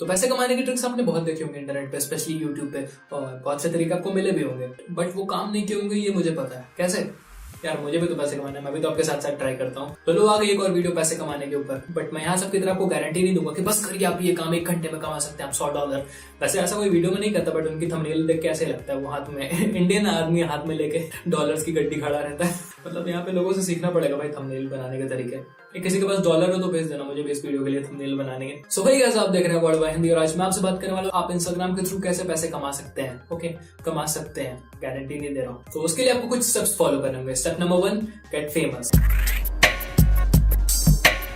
तो पैसे कमाने की ट्रिक्स आपने बहुत देखे होंगे इंटरनेट पे, स्पेशली यूट्यूब पे, और बहुत से तरीके आपको मिले भी होंगे, बट वो काम नहीं किए होंगे ये मुझे पता है। कैसे यार, मुझे भी तो पैसे कमाना है, मैं भी तो आपके साथ साथ ट्राई करता हूँ। तो लो आ गई एक और वीडियो पैसे कमाने के ऊपर, बट मैं यहाँ सबकी तरह आपको गारंटी नहीं दूंगा कि बस करिए आप ये काम 1 घंटे में कमा सकते हैं आप $100। वैसे ऐसा कोई वीडियो में नहीं करता, बट उनकी थंबनेल देख के ऐसे लगता है वो हाथ में इंडियन आदमी हाथ में लेके डॉलर्स की गड्डी खड़ा रहता है। मतलब यहाँ पे लोगों से सीखना पड़ेगा भाई थंबनेल बनाने के तरीके। किसी के पास डॉलर हो तो भेज देना मुझे भी इस वीडियो के लिए थंबनेल बनाने के। सो भाई गाइस, आप देख रहे हैं वर्ल्ड वाइड हिंदी और आज मैं आपसे बात करने वाला हूँ आप इंस्टाग्राम के थ्रू कैसे पैसे कमा सकते हैं। ओके, कमा सकते हैं, गारंटी नहीं दे रहा हूँ। तो उसके लिए आपको कुछ स्टेप्स फॉलो करने होंगे। Step number 1, get famous.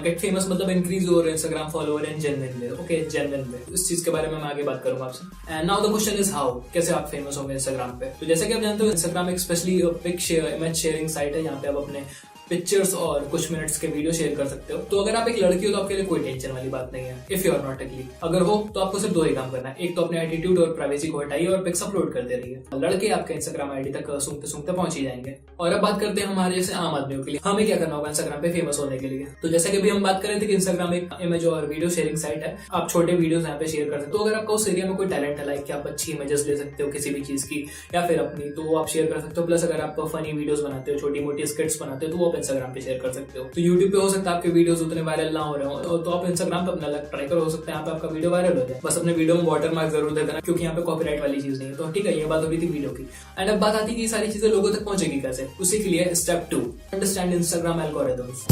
Get famous मतलब increase your Instagram follower in genuine way. Okay, genuine way, इस चीज के बारे में मैं आगे बात करूंगा आपसे। And now the question is how, कैसे आप फेमस होंगे इंस्टाग्राम पे। तो जैसे कि आप जानते हो इंस्टाग्राम एक specially pic share image sharing site है, यहाँ पे आप अपने पिक्चर्स और कुछ मिनट्स के वीडियो शेयर कर सकते हो। तो अगर आप एक लड़की हो तो आपके लिए कोई टेंशन वाली बात नहीं है, इफ यू आर नॉट अगली। अगर हो तो आपको सिर्फ 2 ही काम करना है, एक तो अपने एटीट्यूड और प्राइवेसी को हटाइए और पिक्स अपलोड करते रहिए। लड़के आपके इंस्टाग्राम आईडी तक सूंघते सूंघते पहुंच ही जाएंगे। और अब बात करते हैं हमारे जैसे आम आदमियों के लिए, हमें क्या करना होगा इंस्टाग्राम पे फेमस होने के लिए। तो जैसे कि अभी हम बात कर रहे थे कि इंस्टाग्राम एक इमेज और वीडियो शेयरिंग साइट है, आप छोटे वीडियोस यहाँ पे शेयर कर सकते हो। तो अगर आपको उस एरिया में कोई टैलेंट है, लाइक कि आप अच्छी इमेजेस ले सकते हो किसी भी चीज की या फिर अपनी, तो आप शेयर कर सकते हो। प्लस अगर आप फनी वीडियोस बनाते हो, छोटी मोटी स्किट्स बनाते हो, तो वो आप इंस्टाग्राम पे शेयर कर सकते हो। तो यूट्यूब पे हो सकता है आपके वीडियोस उतने वायरल ना हो रहे हो, तो आप इंस्टाग्राम पे अपना ट्राई करो, हो सकता है यहाँ पे आपका वीडियो वायरल हो जाए। बस अपने वीडियो में वाटरमार्क जरूर दे देना, क्योंकि यहाँ पे कॉपीराइट वाली चीज नहीं है। तो ठीक है, ये बात होगी थी वीडियो की। एंड अब बात आती है कि ये सारी चीजें लोगों तक पहुंचेगी कैसे। उसी के लिए स्टेप 2, अंडरस्टैंड इंस्टाग्राम एल्गोरिथम्स।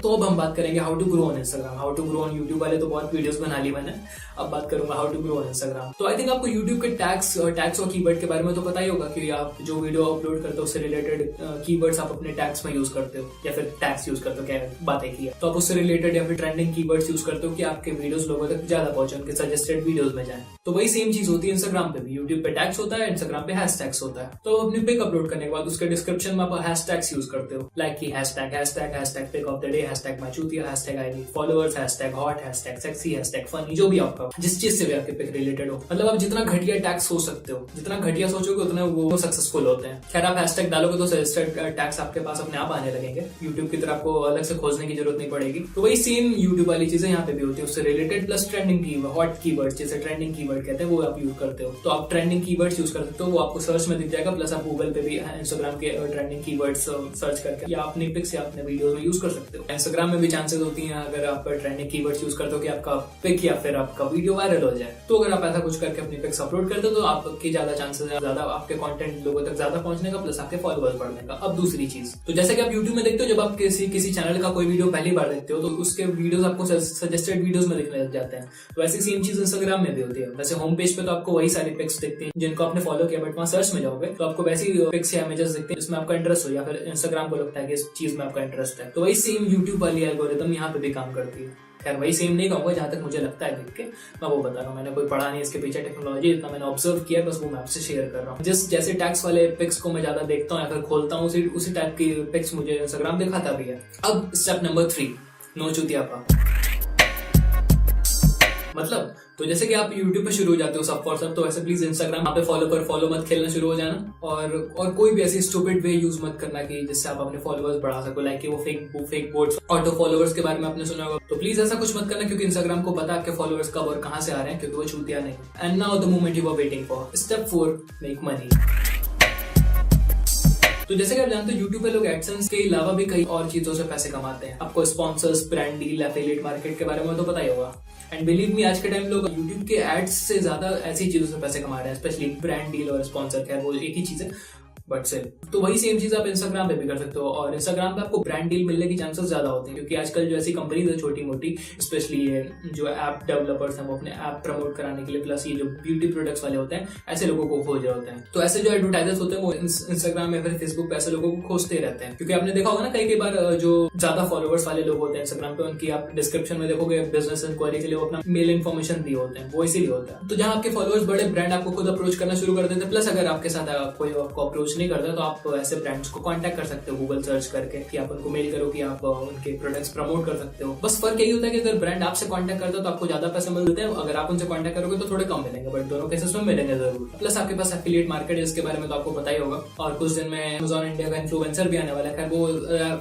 तो अब हम बात करेंगे how to grow on Instagram, how to grow on YouTube वाले तो बहुत वीडियोस बना ली मैंने, अब बात करूंगा how to grow on Instagram. तो आई थिंक आपको यूट्यूब के टैग्स और कीवर्ड के बारे में तो पता ही होगा कि आप जो वीडियो अपलोड करते हो उससे रिलेटेड कीवर्ड्स आप अपने टैग्स में यूज करते हो या फिर टैग्स यूज करते हो, क्या बातें की है। तो आप उससे रिलेटेड या फिर ट्रेंडिंग कीवर्ड्स यूज करते हो कि आपके वीडियोस लोगों तक ज्यादा पहुंचे, उनके सजेस्टेड वीडियोस में जाए। तो वही सेम चीज होती है इंस्टाग्राम पे भी। यूट्यूब पे टैग्स होता है, इंस्टाग्राम पे हैशटैग्स होता है। तो अपनी पिक अपलोड करने के बाद उसके डिस्क्रिप्शन में आप हैशटैग्स यूज करते हो, लाइक कि hashtag pic of the day, hashtag माचूतिया, hashtag I need followers, hashtag hot, hashtag sexy, hashtag funny, जो भी आपका जिस चीज से भी आपके पिक रिलेटेड हो। मतलब आप जितना घटिया टैग्स हो सकते हो, जितना घटिया सोचोगे उतना वो सक्सेसफुल होते हैं। खैर, आप हैशटैग डालोगे तो सजेस्टेड टैग्स आपके पास अपने आप आने लगेंगे, यूट्यूब की तरफ आपको अलग से खोजने की जरूरत नहीं पड़ेगी। तो वही सेम यूट्यूब वाली चीजें यहाँ पे भी होती है, उससे related plus trending keyword, hot keywords जैसे ट्रेंडिंग कीवर्ड कहते हैं, वो आप यूज करते हो। तो आप ट्रेंडिंग कीवर्ड्स यूज कर सकते हो, वो आपको सर्च में दिख जाएगा। प्लस आप गूगल पे भी इंस्टाग्राम के ट्रेंडिंग कीवर्ड्स सर्च करके या अपनी पिक्स या अपने वीडियो में यूज कर सकते हो। इंस्टाग्राम में भी चांसेस होती है अगर आप ट्रेंडिंग कीवर्ड्स यूज करते हो कि आपका पिक या फिर आपका वीडियो वायरल हो जाए। तो अगर आप ऐसा कुछ करके अपनी पिक्स अपलोड करते हो तो आपकी ज्यादा चांसेस है, ज्यादा आपके कंटेंट लोगों तक ज्यादा पहुंचने का, प्लस आपके फॉलोअर्स बढ़ने का। अब दूसरी चीज, तो जैसे कि आप यूट्यूब में देखते हो, जब आप किसी चैनल का कोई वीडियो पहली बार देखते हो तो उसके वीडियोस आपको सजेस्टेड वीडियोस में दिखने लग जाते हैं। तो वैसे सेम चीज इंस्टाग्राम में भी होती है। वैसे होम पेज पे तो आपको वही सारी पिक्स दिखती हैं जिनको आपने फॉलो किया, बट वहां सर्च में जाओगे तो आपको वैसी पिक्स या इमेजेस दिखती हैं जिसमें आपका इंटरेस्ट हो या फिर इंस्टाग्राम को लगता है कि इस चीज में आपका इंटरेस्ट है। तो वही सेम यूट्यूब वाली एल्गोरिथम यहाँ पे भी काम करती है। खैर, वही सेम नहीं कहूंगा, जहां तक मुझे लगता है देख के मैं वो बता रहा हूँ। मैंने कोई पढ़ा नहीं इसके पीछे टेक्नोलॉजी, इतना मैंने ऑब्जर्व किया, बस वो मैं आपसे शेयर कर रहा हूँ। जैसे टैग्स वाले पिक्स को मैं ज्यादा देखता हूँ या फिर खोलता हूँ, उसी टाइप की पिक्स मुझे इंस्टाग्राम दिखाता भी है। अब स्टेप नंबर 3, नो चुतियापा। मतलब तो जैसे कि आप YouTube पे शुरू हो जाते हो सब फॉर सब, तो ऐसे प्लीज इंस्टाग्राम पे फॉलो मत खेलना शुरू हो जाना। और कोई भी ऐसी स्टूपिड वे यूज मत करना कि जिससे आप अपने फॉलोअर्स बढ़ा सको, लाइक कि वो फेक बोट्स, ऑटो फॉलोअर्स के बारे में आपने सुना होगा। तो प्लीज ऐसा कुछ मत करना, क्योंकि इंस्टाग्राम को पता है आपके फॉलोअर्स कब और कहां से आ रहे हैं, क्योंकि वो चूतिया नहीं। And now the moment you are waiting for, step 4, make money. तो जैसे कि आप जानते हो यूट्यूब पे लोग एडसेंस के अलावा भी कई और चीजों से पैसे कमाते हैं। आपको sponsors, brand deal, affiliate market के बारे में तो पता ही होगा। एंड बिलीव मी, आज के टाइम लोग यूट्यूब के एड्स से ज्यादा ऐसी चीजों से पैसे कमा रहे हैं, स्पेशली ब्रांड डील और स्पॉन्सर। खैर, वो एक ही चीज है, बट से तो वही सेम चीज आप इंस्टाग्राम पे भी कर सकते हो। और इंस्टाग्राम पे आपको ब्रांड डील मिलने की चांसेस ज्यादा होते हैं, क्योंकि आजकल जो ऐसी कंपनीज है छोटी मोटी, स्पेशली ये जो ऐप डेवलपर्स हैं, वो अपने ऐप प्रमोट कराने के लिए, प्लस ये जो ब्यूटी प्रोडक्ट्स वाले होते हैं, ऐसे लोगों को खोज रहे होते हैं। तो ऐसे जो एडवर्टाइजर्स होते हैं वो इंस्टाग्राम में फिर फेसबुक पे ऐसे लोगों को खोजते रहते हैं। क्योंकि आपने देखा होगा ना, कई बार जो ज्यादा फॉलोअर्स वाले लोग होते हैं इंस्टाग्राम पे, उनकी आप डिस्क्रिप्शन में देखोगे बिजनेस इंक्वायरी के लिए वो अपना मेल इन्फॉर्मेशन दिए होते हैं, वो इसीलिए होता है। तो जहां आपके फॉलोअर्स बड़े ब्रांड आपको खुद अप्रोच करना शुरू कर देते हैं, प्लस अगर आपके साथ कोई आपको अप्रोच अप्रोच नहीं करता तो आप ऐसे ब्रांड्स को कांटेक्ट कर सकते हो गूगल सर्च करके, कि आप उनको मेल करो कि आप उनके प्रोडक्ट्स प्रमोट कर सकते हो। बस फर्क यही होता है कि अगर ब्रांड आपसे कांटेक्ट करता है तो आपको ज्यादा पैसे मिलते हैं, अगर आप उनसे कांटेक्ट करोगे तो थोड़े कम मिलेंगे, बट दोनों केसेस में मिलेंगे जरूर। प्लस आपके पास एफिलिएट मार्केट है, इसके बारे में तो आपको पता ही होगा, और कुछ दिन में अमेज़न इंडिया का इन्फ्लुएंसर भी आने वाला है। वो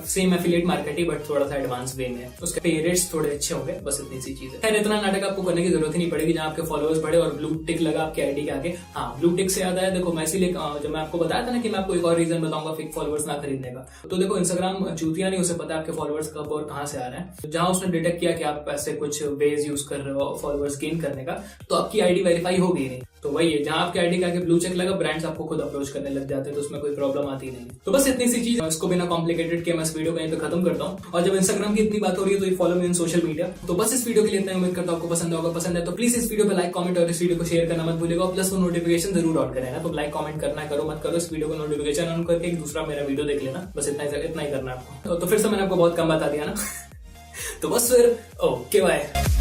same affiliate market he but थोड़ा सा एडवांस वे में, उसके पे रेट्स थोड़े अच्छे होंगे, बस इतनी सी चीज है। खैर इतना नाटक आपको करने की जरूरत ही नहीं पड़ेगी, जहां आपके फॉलोअर्स बढ़े और ब्लू टिक लगा आपके आईडी के आगे। हाँ, ब्लू टिक से याद आया, देखो मैं इसीलिए जब मैं आपको बताया था ना कि मैं आपको एक और रीजन बताऊंगा फेक फॉलोअर्स ना खरीदने का, तो देखो इंस्टाग्राम चूतिया नहीं, उसे पता है आपके फॉलोअर्स कब और कहां से आ रहे हैं। जहां उसने डिटेक्ट किया कि आप ऐसे कुछ वेज यूज कर रहे हो फॉलोअर्स गेन करने का, तो आपकी आईडी वेरीफाई होगी नहीं। तो वही है, जहां आपके आईडी के आगे ब्लू चेक लगा, ब्रांड्स आपको खुद अप्रोच करने लग जाते हैं, तो उसमें कोई प्रॉब्लम आती नहीं। तो बस इतनी सी चीज, इसको बिना कॉम्प्लिकेटेड के मैं इस वीडियो को यहीं पे खत्म करता हूं। और जब इंस्टाग्राम की इतनी बात हो रही है तो फॉलो मी इन सोशल मीडिया। तो बस इस वीडियो के लिए इतना, उम्मीद करता हूं आपको पसंद होगा। पसंद है तो प्लीज इस वीडियो पे लाइक, कमेंट और इस वीडियो को शेयर करना मत भूलिएगा, प्लस वो नोटिफिकेशन जरूर ऑन करें ना। तो लाइक कमेंट करना करो मत करो, इस वीडियो को नोटिफिकेशन ऑन करके एक दूसरा मेरा वीडियो देख लेना, बस इतना ही करना है आपको। तो फिर से मैंने आपको बहुत कम बता दिया ना। तो बस फिर ओके बाय।